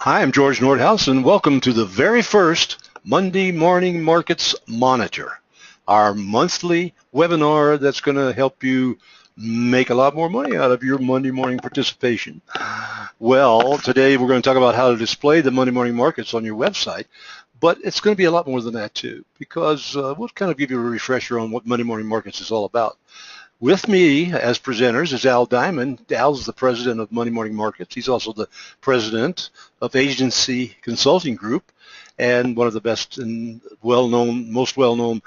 Hi, I'm George Nordhaus, and welcome to the very first Monday Morning Markets Monitor, our monthly webinar that's going to help you make a lot more money out of your Monday morning participation. Well, today we're going to talk about how to display the Monday morning markets on your website, but it's going to be a lot more than that too, because we'll kind of give you a refresher on what Monday morning markets is all about. With me as presenters is Al Diamond. Al's the president of Monday Morning Markets. He's also the president of Agency Consulting Group and one of the best and most well-known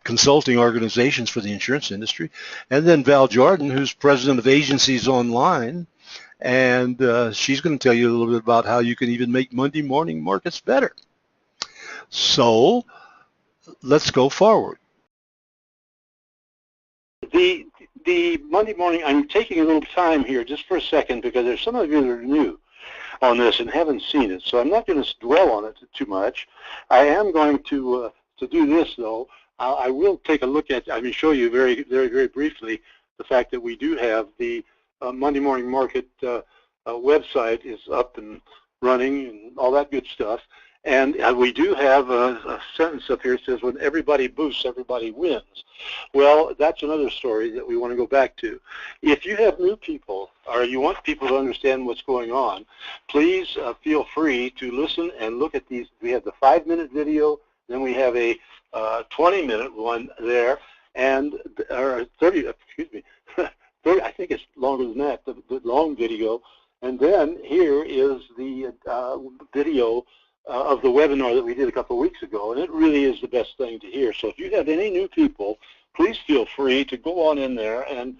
consulting organizations for the insurance industry. And then Val Jordan, who's president of Agencies Online, and she's going to tell you a little bit about how you can even make Monday morning markets better. So let's go forward. The Monday morning, I'm taking a little time here just for a second because there's some of you that are new on this and haven't seen it, so I'm not going to dwell on it too much. I am going to do this though. I will take a look at, I'm going to show you very briefly the fact that we do have the Monday Morning Market website is up and running and all that good stuff. And we do have a sentence up here that says, when everybody boosts, everybody wins. Well, that's another story that we want to go back to. If you have new people or you want people to understand what's going on, please feel free to listen and look at these. We have the 5-minute video, then we have a 20-minute one there, and or 30, excuse me, 30, I think it's longer than that, the long video. And then here is the video of the webinar that we did a couple of weeks ago, and it really is the best thing to hear. So if you have any new people, please feel free to go on in there and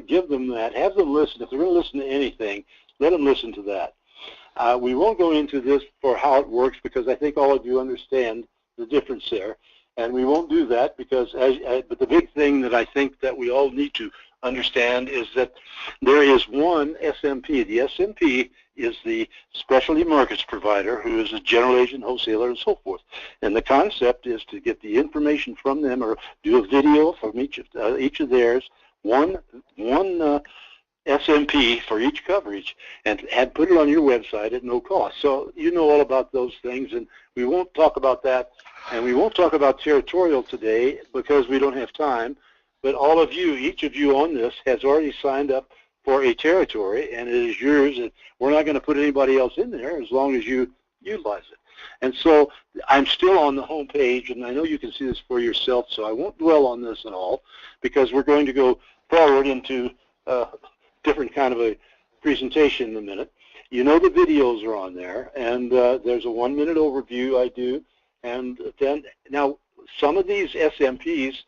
give them that. Have them listen. If they're going to listen to anything, let them listen to that. We won't go into this for how it works because I think all of you understand the difference there, and we won't do that because, but the big thing that I think that we all need to understand is that there is one SMP. The SMP is the specialty markets provider who is a general agent, wholesaler, and so forth. And the concept is to get the information from them or do a video from each of theirs, one SMP for each coverage, and put it on your website at no cost. So you know all about those things, and we won't talk about that, and we won't talk about territorial today because we don't have time. But all of you, each of you on this has already signed up for a territory, and it is yours, and we're not going to put anybody else in there as long as you utilize it. And so I'm still on the home page, and I know you can see this for yourself, so I won't dwell on this at all because we're going to go forward into a different kind of a presentation in a minute. You know the videos are on there, and there's a 1-minute overview I do, and then now some of these SMPs,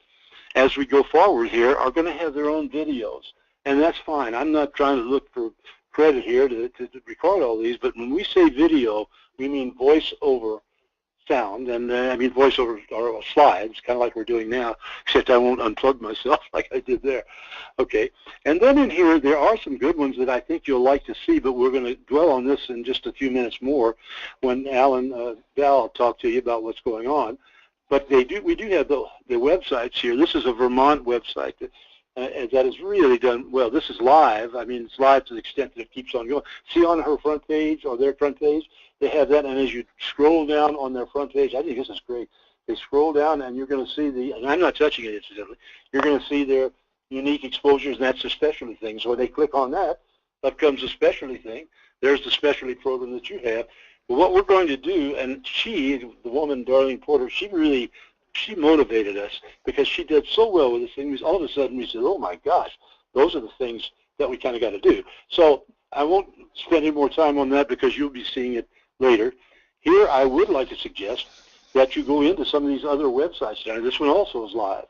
as we go forward here, are going to have their own videos. And that's fine. I'm not trying to look for credit here to record all these, but when we say video, we mean voice over sound, and I mean voice over or slides, kind of like we're doing now, except I won't unplug myself like I did there. Okay, and then in here, there are some good ones that I think you'll like to see, but we're going to dwell on this in just a few minutes more when Alan Val talk to you about what's going on. But we do have the websites here. This is a Vermont website that is really done well. This is live. I mean, it's live to the extent that it keeps on going. See on her front page or their front page, they have that. And as you scroll down on their front page, I think this is great. They scroll down and you're going to see and I'm not touching it incidentally, you're going to see their unique exposures, and that's the specialty thing. So when they click on that, up comes the specialty thing. There's the specialty program that you have. But what we're going to do, and she, the woman, Darlene Porter, she motivated us because she did so well with this thing. All of a sudden we said, oh my gosh, those are the things that we kind of got to do. So I won't spend any more time on that because you'll be seeing it later. Here I would like to suggest that you go into some of these other websites. Now, this one also is live.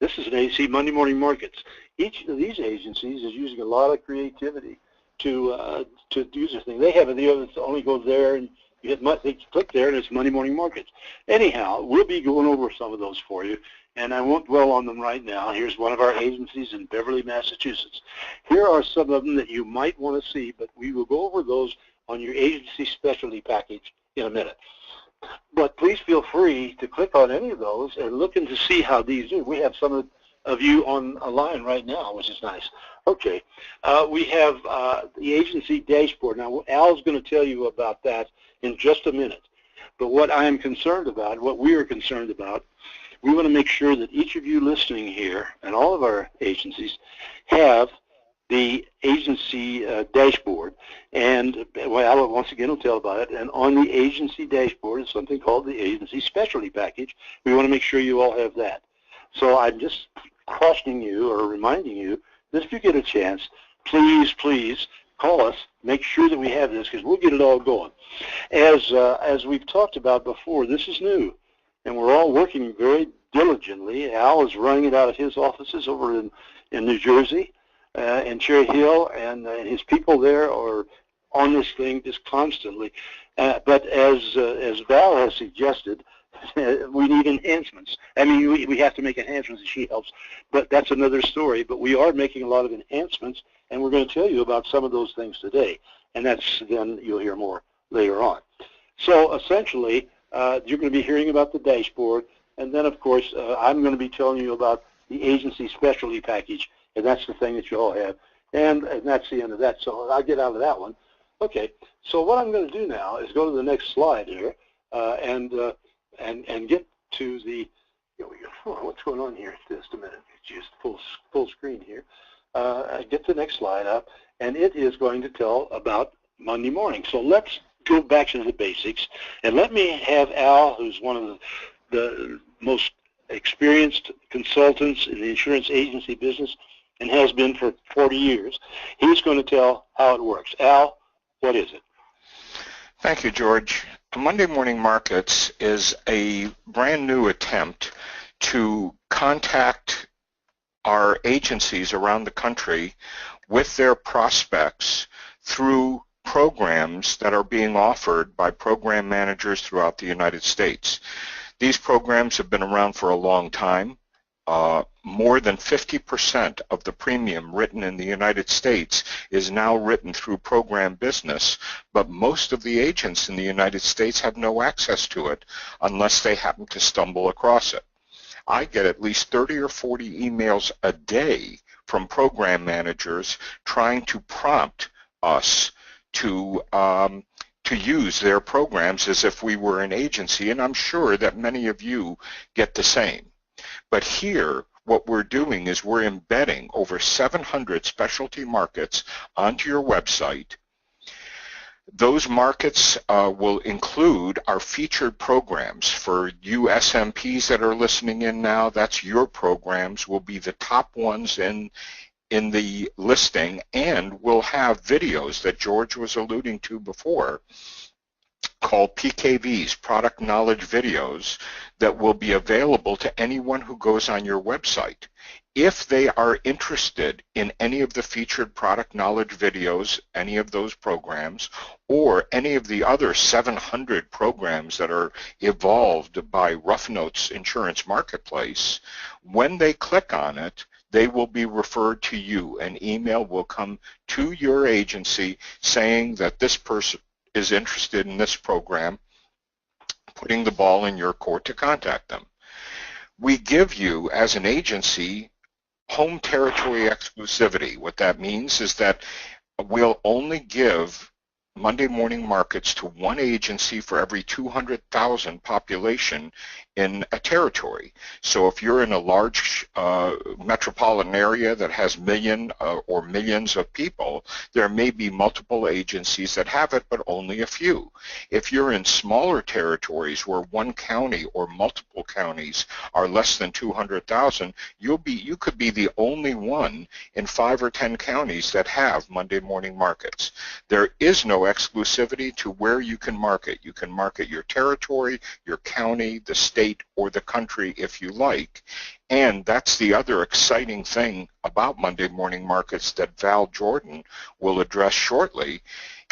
This is an AC Monday Morning Markets. Each of these agencies is using a lot of creativity to do this thing. They have a deal that only goes there and they click there and it's Monday Morning Markets. Anyhow, we'll be going over some of those for you, and I won't dwell on them right now. Here's one of our agencies in Beverly, Massachusetts. Here are some of them that you might want to see, but we will go over those on your agency specialty package in a minute. But please feel free to click on any of those and look in to see how these do. We have some of of you on a line right now, which is nice. Okay, we have the agency dashboard. Now, Al's going to tell you about that in just a minute. But what I am concerned about, what we are concerned about, we want to make sure that each of you listening here and all of our agencies have the agency dashboard. And well, once again, we'll tell about it. And on the agency dashboard is something called the agency specialty package. We want to make sure you all have that. So I'm just cautioning you or reminding you that if you get a chance, please, please call us. Make sure that we have this because we'll get it all going. As we've talked about before, this is new, and we're all working very diligently. Al is running it out of his offices over in New Jersey. And Cherry Hill and his people there are on this thing just constantly. But as Val has suggested, we need enhancements. I mean, we have to make enhancements, and she helps. But that's another story. But we are making a lot of enhancements, and we're going to tell you about some of those things today. And that's then you'll hear more later on. So essentially, you're going to be hearing about the dashboard, and then of course I'm going to be telling you about the agency specialty package. And that's the thing that you all have. And that's the end of that. So I'll get out of that one. Okay. So what I'm going to do now is go to the next slide here and get to the, what's going on here? Just a minute. Just full screen here. Get the next slide up. And it is going to tell about Monday morning. So let's go back to the basics. And let me have Al, who's one of the most experienced consultants in the insurance agency business, and has been for 40 years. He's going to tell how it works. Al, what is it? Thank you, George. Monday Morning Markets is a brand new attempt to contact our agencies around the country with their prospects through programs that are being offered by program managers throughout the United States. These programs have been around for a long time. More than 50% of the premium written in the United States is now written through program business, but most of the agents in the United States have no access to it unless they happen to stumble across it. I get at least 30 or 40 emails a day from program managers trying to prompt us to use their programs as if we were an agency, and I'm sure that many of you get the same. But here, what we're doing is we're embedding over 700 specialty markets onto your website. Those markets will include our featured programs. For you SMPs that are listening in now, that's your programs will be the top ones in the listing, and we'll have videos that George was alluding to before called PKVs, Product Knowledge Videos, that will be available to anyone who goes on your website. If they are interested in any of the featured product knowledge videos, any of those programs, or any of the other 700 programs that are evolved by Rough Notes Insurance Marketplace, when they click on it, they will be referred to you. An email will come to your agency saying that this person is interested in this program, putting the ball in your court to contact them. We give you, as an agency, home territory exclusivity. What that means is that we'll only give Monday Morning Markets to one agency for every 200,000 population in a territory. So if you're in a large metropolitan area that has million or millions of people, there may be multiple agencies that have it, but only a few. If you're in smaller territories where one county or multiple counties are less than 200,000, you could be the only one in 5 or 10 counties that have Monday Morning Markets. There is no exclusivity to where you can market. You can market your territory, your county, the state, or the country if you like. And that's the other exciting thing about Monday Morning Markets that Val Jordan will address shortly,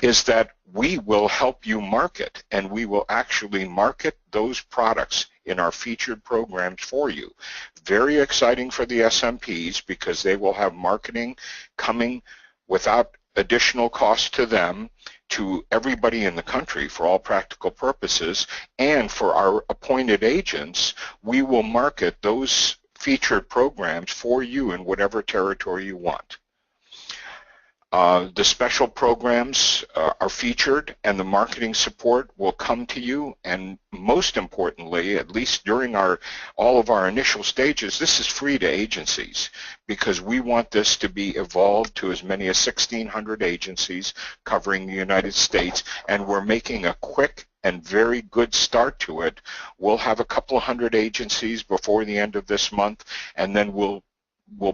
is that we will help you market, and we will actually market those products in our featured programs for you. Very exciting for the SMPs because they will have marketing coming without additional cost to them, to everybody in the country for all practical purposes, and for our appointed agents, we will market those featured programs for you in whatever territory you want. The special programs are featured, and the marketing support will come to you, and most importantly, at least during all of our initial stages, this is free to agencies, because we want this to be evolved to as many as 1,600 agencies covering the United States, and we're making a quick and very good start to it. We'll have a couple of hundred agencies before the end of this month, and then we'll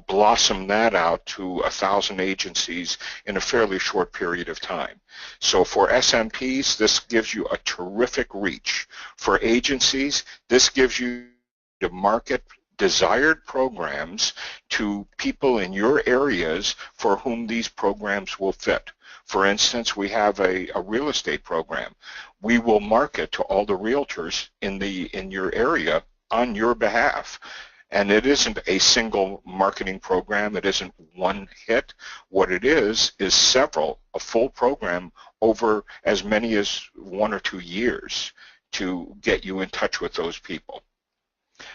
blossom that out to 1,000 agencies in a fairly short period of time. So for SMPs, this gives you a terrific reach. For agencies, this gives you to market desired programs to people in your areas for whom these programs will fit. For instance, we have a real estate program. We will market to all the realtors in your area on your behalf. And it isn't a single marketing program. It isn't one hit. What it is several, a full program over as many as 1 or 2 years to get you in touch with those people.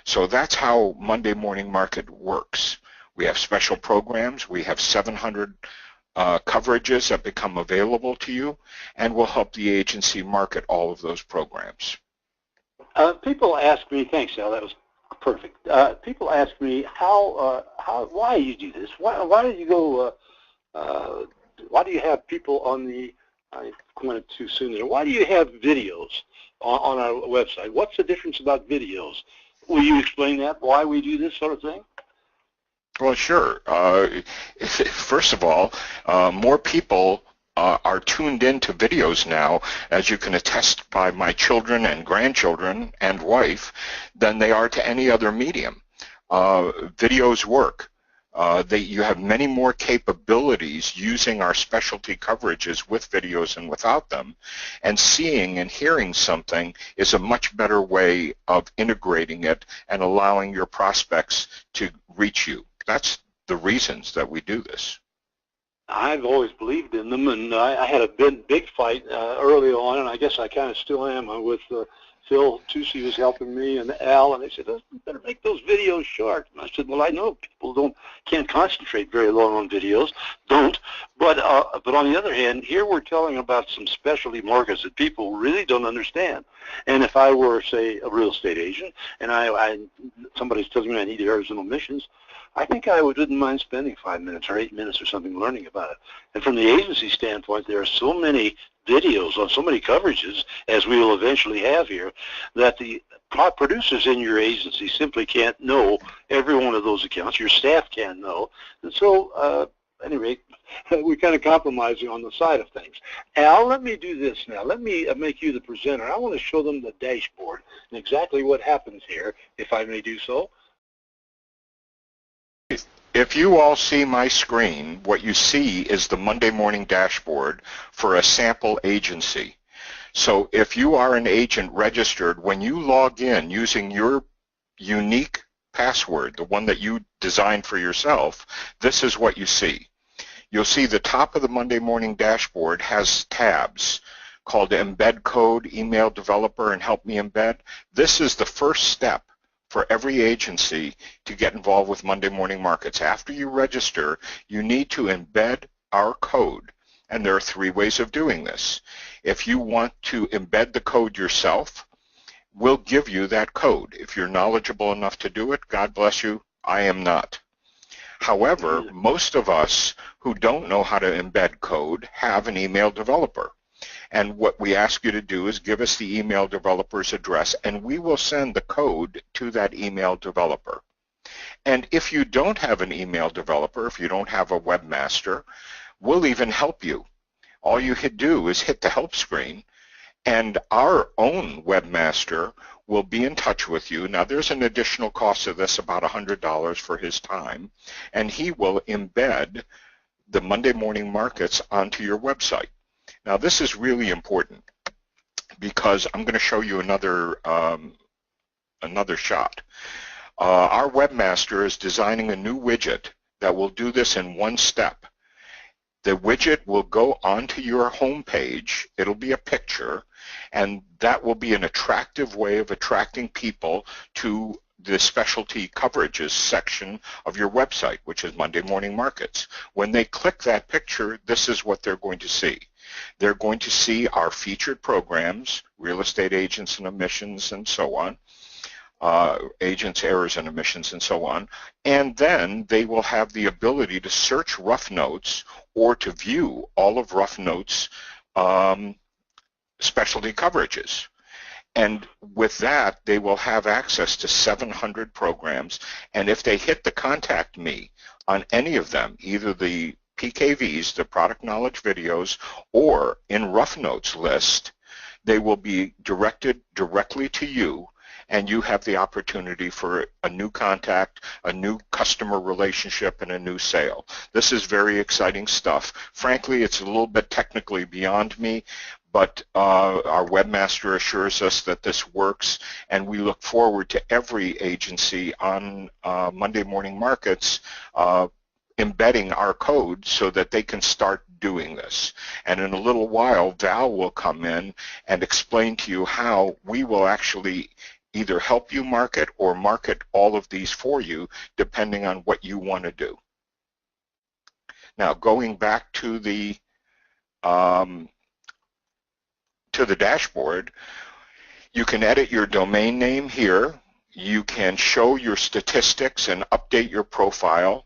So that's how Monday Morning Market works. We have special programs. We have 700 coverages that become available to you, and we'll help the agency market all of those programs. People ask me, thanks, Al, that was perfect. People ask me why you do this. Why do you go? Why do you have people on the? I went too soon there. Why do you have videos on our website? What's the difference about videos? Will you explain that? Why we do this sort of thing? Well, sure. First of all, more people are tuned into videos now, as you can attest by my children and grandchildren and wife, than they are to any other medium. Videos work. You have many more capabilities using our specialty coverages with videos and without them, and seeing and hearing something is a much better way of integrating it and allowing your prospects to reach you. That's the reasons that we do this. I've always believed in them, and I had a big fight early on, and I guess I kind of still am with Phil Tucci was helping me, and Al, and they said, "You better make those videos short." And I said, "Well, I know people can't concentrate very long on videos, but on the other hand, here we're telling about some specialty markets that people really don't understand. And if I were, say, a real estate agent, and somebody's telling me I need Arizona missions, I think I wouldn't mind spending 5 minutes or 8 minutes or something learning about it. And from the agency standpoint, there are so many videos on so many coverages, as we will eventually have here, that the producers in your agency simply can't know every one of those accounts. Your staff can't know. And so, at any rate, we're kind of compromising on the side of things. Al, let me do this now. Let me make you the presenter. I want to show them the dashboard and exactly what happens here, if I may do so. If you all see my screen, what you see is the Monday morning dashboard for a sample agency. So if you are an agent registered, when you log in using your unique password, the one that you designed for yourself, this is what you see. You'll see the top of the Monday morning dashboard has tabs called Embed Code, Email Developer, and Help Me Embed. This is the first step for every agency to get involved with Monday Morning Markets. After you register, you need to embed our code, and there are 3 ways of doing this. If you want to embed the code yourself, we'll give you that code. If you're knowledgeable enough to do it, God bless you, I am not. However, most of us who don't know how to embed code have an email developer. And what we ask you to do is give us the email developer's address, and we will send the code to that email developer. And if you don't have an email developer, if you don't have a webmaster, we'll even help you. All you do is hit the help screen, and our own webmaster will be in touch with you. Now, there's an additional cost of this, about $100 for his time, and he will embed the Monday Morning Markets onto your website. Now, this is really important because I'm going to show you another shot. Our webmaster is designing a new widget that will do this in one step. The widget will go onto your home page. It'll be a picture, and that will be an attractive way of attracting people to the specialty coverages section of your website, which is Monday Morning Markets. When they click that picture, this is what they're going to see. They're going to see our featured programs, real estate agents and emissions and so on, agents, errors and omissions and so on, and then they will have the ability to search Rough Notes or to view all of Rough Notes' specialty coverages. And with that, they will have access to 700 programs, and if they hit the Contact Me on any of them, either the PKVs, the product knowledge videos, or in Rough Notes list, they will be directed directly to you, and you have the opportunity for a new contact, a new customer relationship, and a new sale. This is very exciting stuff. Frankly, it's a little bit technically beyond me, but our webmaster assures us that this works, and we look forward to every agency on Monday Morning Markets embedding our code so that they can start doing this. And in a little while, Val will come in and explain to you how we will actually either help you market or market all of these for you, depending on what you want to do. Now, going back to the dashboard, you can edit your domain name here. You can show your statistics and update your profile.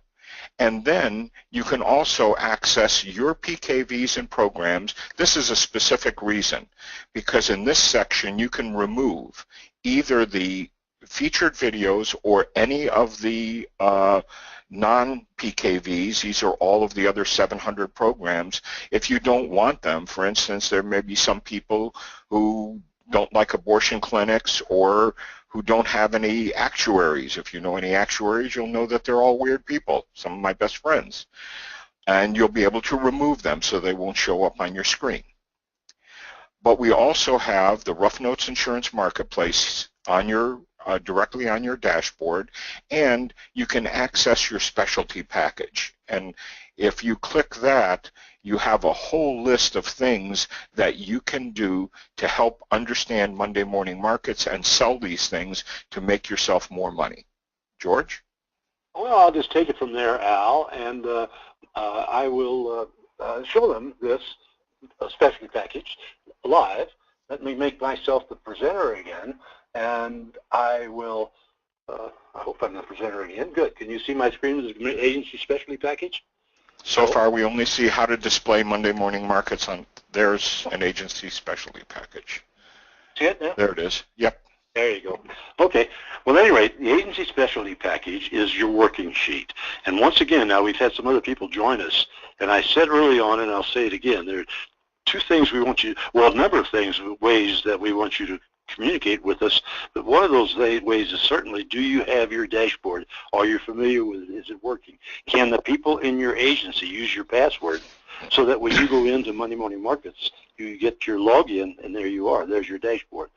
And then you can also access your PKVs and programs. This is a specific reason, because in this section you can remove either the featured videos or any of the non-PKVs. These are all of the other 700 programs. If you don't want them, for instance, there may be some people who don't like abortion clinics or who don't have any actuaries. If you know any actuaries, you'll know that they're all weird people, some of my best friends. And you'll be able to remove them so they won't show up on your screen. But we also have the Rough Notes Insurance Marketplace on your directly on your dashboard, and you can access your specialty package. And if you click that, you have a whole list of things that you can do to help understand Monday Morning Markets and sell these things to make yourself more money. George? Well, I'll just take it from there, Al, and I will show them this specialty package live. Let me make myself the presenter again, and I will, I hope I'm the presenter again. Good. Can you see my screen as an agency specialty package? So far, we only see how to display Monday Morning Markets on, there's an agency specialty package. See it now? There it is. Yep. There you go. Okay. Well, at any rate, the agency specialty package is your working sheet. And once again, now we've had some other people join us, and I said early on, and I'll say it again, there are two things we want you, well, a number of things, ways that we want you to communicate with us, but one of those ways is certainly, do you have your dashboard? Are you familiar with it? Is it working? Can the people in your agency use your password so that when you go into Monday Morning Markets, you get your login, and there you are. There's your dashboard.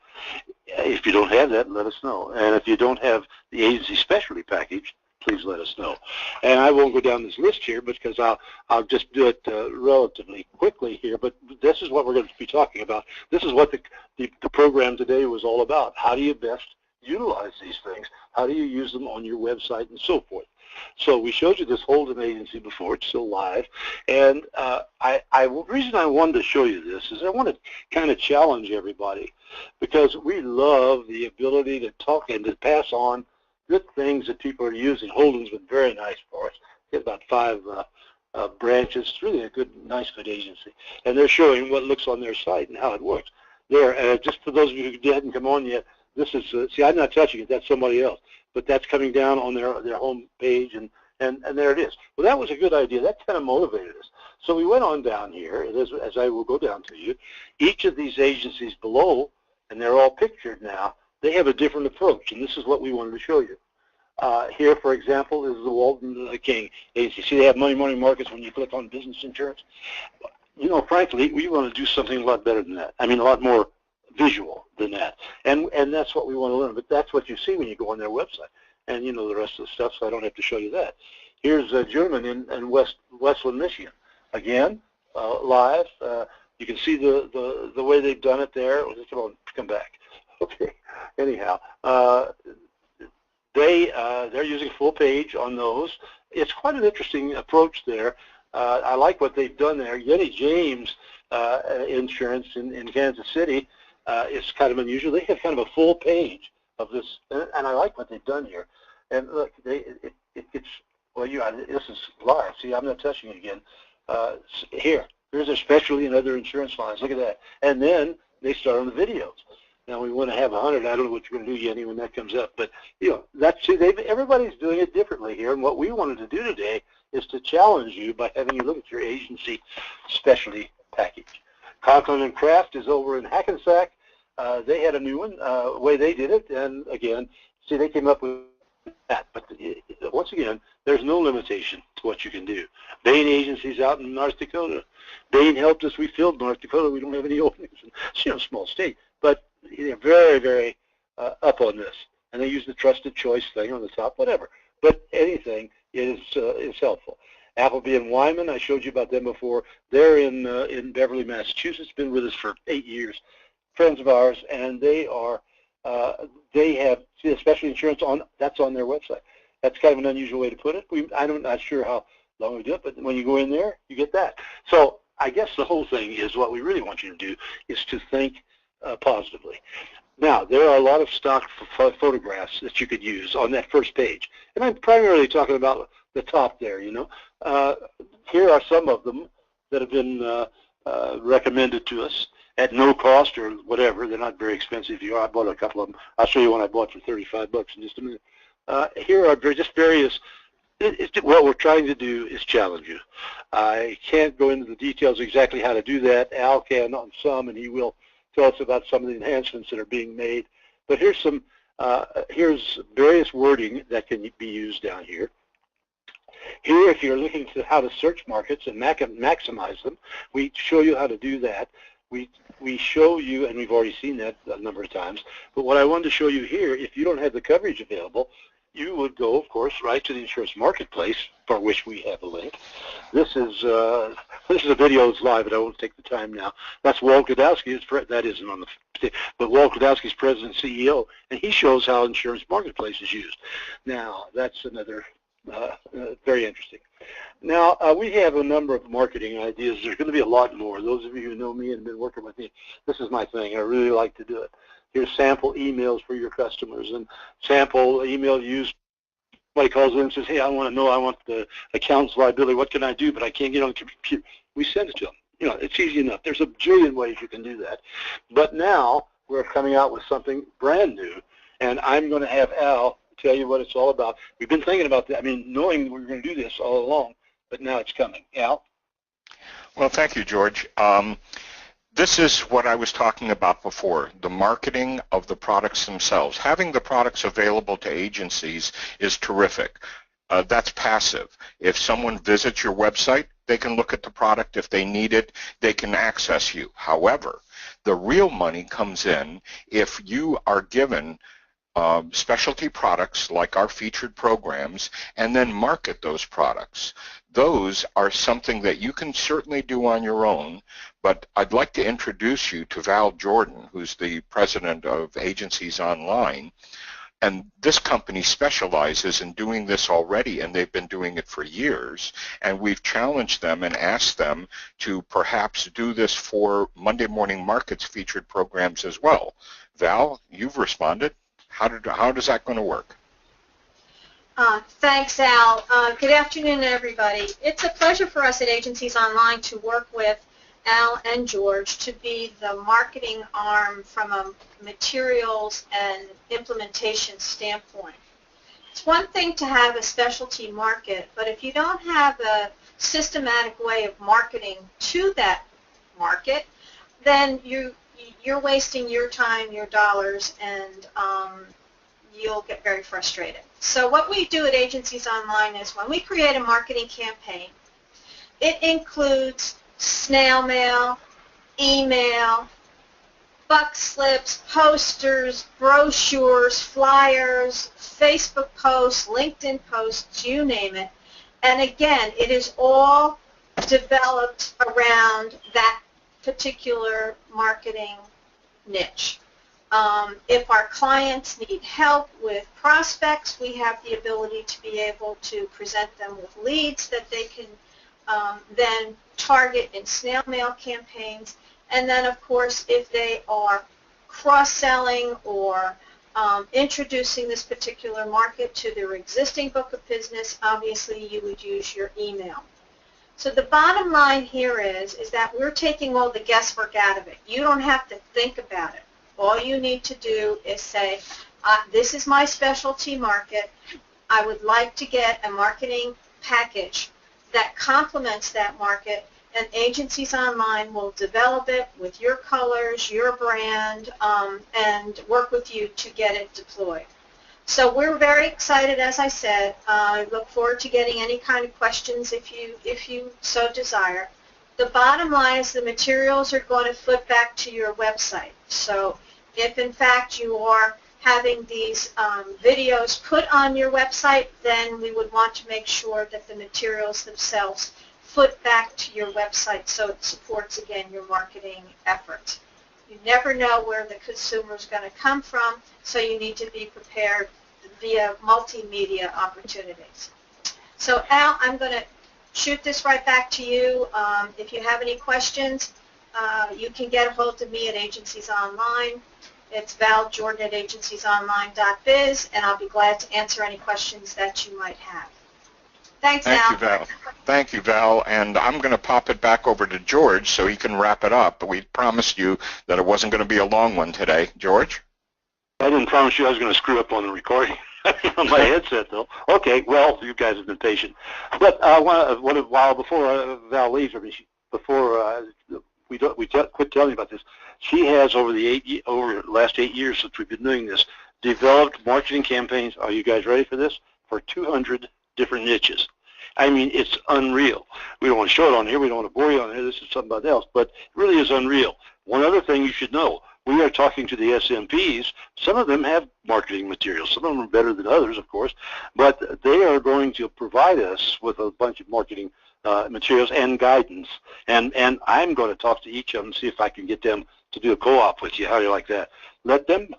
If you don't have that, let us know. And if you don't have the agency specialty package, please let us know. And I won't go down this list here because I'll just do it relatively quickly here, but this is what we're going to be talking about. This is what the program today was all about. How do you best utilize these things? How do you use them on your website and so forth? So we showed you this Holden agency before. It's still live. And the reason I wanted to show you this is I want to kind of challenge everybody, because we love the ability to talk and to pass on good things that people are using. Holden's been very nice for us. They have about 5 branches. It's really a good, nice, good agency. And they're showing what looks on their site and how it works. There, just for those of you who hadn't come on yet, this is, see, I'm not touching it. That's somebody else. But that's coming down on their home page, and there it is. Well, that was a good idea. That kind of motivated us. So we went on down here, as I will go down to you. Each of these agencies below, and they're all pictured now, they have a different approach, and this is what we wanted to show you. Here, for example, is the Walton King agency. See, they have Monday Morning Markets when you click on business insurance. You know, frankly, we want to do something a lot better than that. I mean, a lot more visual than that. And that's what we want to learn. But that's what you see when you go on their website. And you know the rest of the stuff, so I don't have to show you that. Here's German in Westland, Michigan. Again, live. You can see the way they've done it there. Come on, come back. Okay. Anyhow, they're using full page on those. It's quite an interesting approach there. I like what they've done there. Yenny James Insurance in Kansas City is kind of unusual. They have kind of a full page of this, and I like what they've done here. And look, it's well, this is live. See, I'm not touching it again. Here's their specialty and other insurance lines. Look at that. And then they start on the videos. Now we want to have 100. I don't know what you're going to do, Yenny, when that comes up. But everybody's doing it differently here. And what we wanted to do today is to challenge you by having you look at your agency specialty package. Conklin and Kraft is over in Hackensack. They had a new one, way they did it. And again, see, they came up with that. But once again, there's no limitation to what you can do. Bain Agency's out in North Dakota. Bain helped us. We filled North Dakota. We don't have any openings. It's a small state. But they're very, very up on this. And they use the trusted choice thing on the top, whatever. But anything is helpful. Appleby and Wyman, I showed you about them before. They're in Beverly, Massachusetts. Been with us for 8 years. Friends of ours, and they have specialty insurance that's on their website. That's kind of an unusual way to put it. I'm not sure how long we do it, but when you go in there, you get that. So I guess the whole thing is what we really want you to do is to think positively. Now, there are a lot of stock photographs that you could use on that first page. And I'm primarily talking about the top there, you know. Here are some of them that have been recommended to us at no cost or whatever. They're not very expensive. I bought a couple of them. I'll show you one I bought for $35 in just a minute. Here are just various. What we're trying to do is challenge you. I can't go into the details exactly how to do that. Al can on some, and he will tell us about some of the enhancements that are being made. But here's here's various wording that can be used down here. Here, if you're looking to how to search markets and maximize them, we show you how to do that. We show you, and we've already seen that a number of times, but what I wanted to show you here, if you don't have the coverage available, you would go, of course, right to the insurance marketplace, for which we have a link. This is a video that's live, but I won't take the time now. That's Walt Godowski. That isn't on the, but Walt Godowski's president and CEO, and he shows how insurance marketplace is used. Now, that's another very interesting. Now, we have a number of marketing ideas. There's going to be a lot more. Those of you who know me and have been working with me, this is my thing. I really like to do it. Here's sample emails for your customers, and sample email used. Somebody calls in and says, hey, I want the accountant's liability. What can I do? But I can't get on the computer. We send it to them. You know, it's easy enough. There's a jillion ways you can do that. But now we're coming out with something brand new, and I'm going to have Al tell you what it's all about. We've been thinking about that. I mean, knowing we were going to do this all along, but now it's coming. Al? Well, thank you, George. This is what I was talking about before, the marketing of the products themselves. Having the products available to agencies is terrific. That's passive. If someone visits your website, they can look at the product. If they need it, they can access you. However, the real money comes in if you are given specialty products like our featured programs and then market those products. Those are something that you can certainly do on your own, but I'd like to introduce you to Val Jordan, who's the president of Agencies Online. And this company specializes in doing this already, and they've been doing it for years. And we've challenged them and asked them to perhaps do this for Monday Morning Markets featured programs as well. Val, you've responded. How does that going to work? Thanks, Al. Good afternoon, everybody. It's a pleasure for us at Agencies Online to work with Al and George to be the marketing arm from a materials and implementation standpoint. It's one thing to have a specialty market, but if you don't have a systematic way of marketing to that market, then you're wasting your time, your dollars, and you'll get very frustrated. So what we do at Agencies Online is when we create a marketing campaign, it includes snail mail, email, buck slips, posters, brochures, flyers, Facebook posts, LinkedIn posts, you name it. And again, it is all developed around that particular marketing niche. If our clients need help with prospects, we have the ability to be able to present them with leads that they can then target in snail mail campaigns. And then, of course, if they are cross-selling or introducing this particular market to their existing book of business, obviously you would use your email. So the bottom line here is that we're taking all the guesswork out of it. You don't have to think about it. All you need to do is say, this is my specialty market. I would like to get a marketing package that complements that market, and Agencies Online will develop it with your colors, your brand, and work with you to get it deployed. So we're very excited, as I said. I look forward to getting any kind of questions if you so desire. The bottom line is the materials are going to flip back to your website. So if, in fact, you are having these videos put on your website, then we would want to make sure that the materials themselves flip back to your website so it supports, again, your marketing efforts. You never know where the consumer is going to come from, so you need to be prepared via multimedia opportunities. So, Al, I'm going to shoot this right back to you. If you have any questions, you can get a hold of me at Agencies Online. It's ValJordan at agenciesonline.biz, and I'll be glad to answer any questions that you might have. Thanks, Al. Thank you, Val. Thank you, Val. And I'm going to pop it back over to George so he can wrap it up. But we promised you that it wasn't going to be a long one today. George? I didn't promise you I was going to screw up on the recording on my headset, though. Okay, well, you guys have been patient. But while before Val leaves, we quit telling you about this. She has over the last 8 years since we've been doing this, developed marketing campaigns. Are you guys ready for this? For 200 different niches. I mean, it's unreal. We don't want to show it on here. We don't want to bore you on here. This is something else, but it really is unreal. One other thing you should know, we are talking to the SMPs. Some of them have marketing materials. Some of them are better than others, of course, but they are going to provide us with a bunch of marketing materials and guidance. And I'm going to talk to each of them and see if I can get them to do a co-op with you. How do you like that? Let them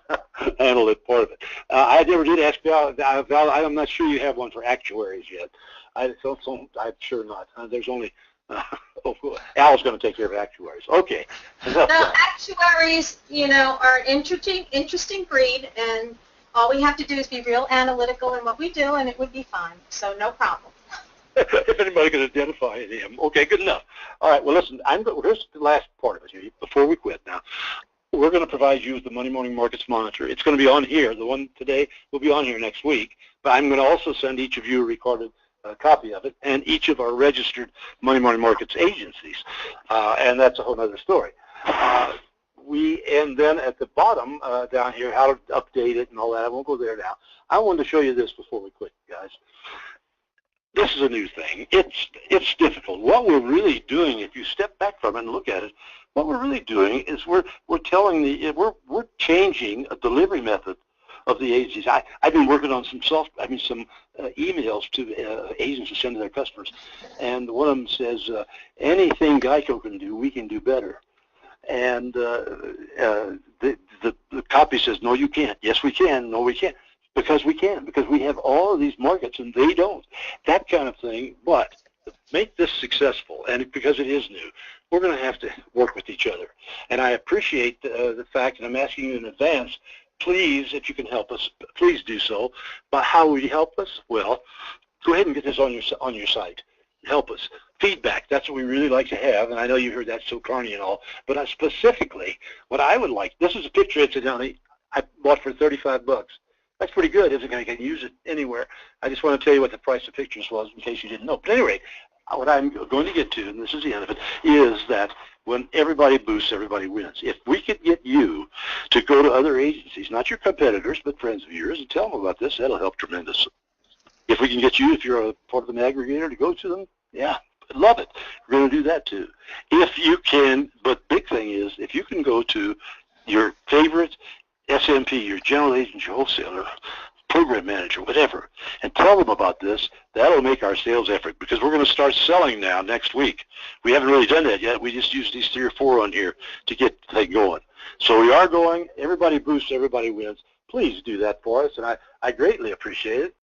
handle that part of it. I never did ask Val. Val, I'm not sure you have one for actuaries yet. I'm sure not. There's only Al's going to take care of actuaries. Okay. No, actuaries, are an interesting breed, and all we have to do is be real analytical in what we do, and it would be fine. So no problem. If anybody can identify him. Okay, good enough. All right, well, listen, here's the last part of it here before we quit now. We're going to provide you with the Monday Morning Markets Monitor. It's going to be on here. The one today will be on here next week, but I'm going to also send each of you a recorded copy of it, and each of our registered Monday Morning Markets agencies, and that's a whole other story. And then at the bottom down here, how to update it and all that. I won't go there now. I wanted to show you this before we quit, guys. This is a new thing. It's difficult. What we're really doing, if you step back from it and look at it, what we're really doing is we're changing a delivery method of the agencies. I've been working on some emails to agents to send to their customers, and one of them says, anything GEICO can do, we can do better. And the copy says, no, you can't. Yes, we can. No, we can't. Because we can, because we have all of these markets and they don't. That kind of thing. But to make this successful, and because it is new, we're going to have to work with each other. And I appreciate the fact, and I'm asking you in advance, please, if you can help us, please do so. But how will you help us? Well, go ahead and get this on your site. Help us. Feedback, that's what we really like to have, and I know you heard that so corny and all, but specifically, what I would like, this is a picture, incidentally, I bought for $35. That's pretty good, isn't it? I can use it anywhere. I just want to tell you what the price of pictures was in case you didn't know. But anyway, what I'm going to get to, and this is the end of it, is that when everybody boosts, everybody wins. If we could get you to go to other agencies, not your competitors, but friends of yours, and tell them about this, that'll help tremendously. If we can get you, if you're a part of an aggregator, to go to them, yeah, love it. We're going to do that too. If you can, but big thing is, if you can go to your favorite SMP, your general agent, your wholesaler, program manager, whatever, and tell them about this, that'll make our sales effort, because we're going to start selling now next week. We haven't really done that yet. We just used these 3 or 4 on here to get the thing going. So we are going, everybody boosts, everybody wins. Please do that for us, and I greatly appreciate it.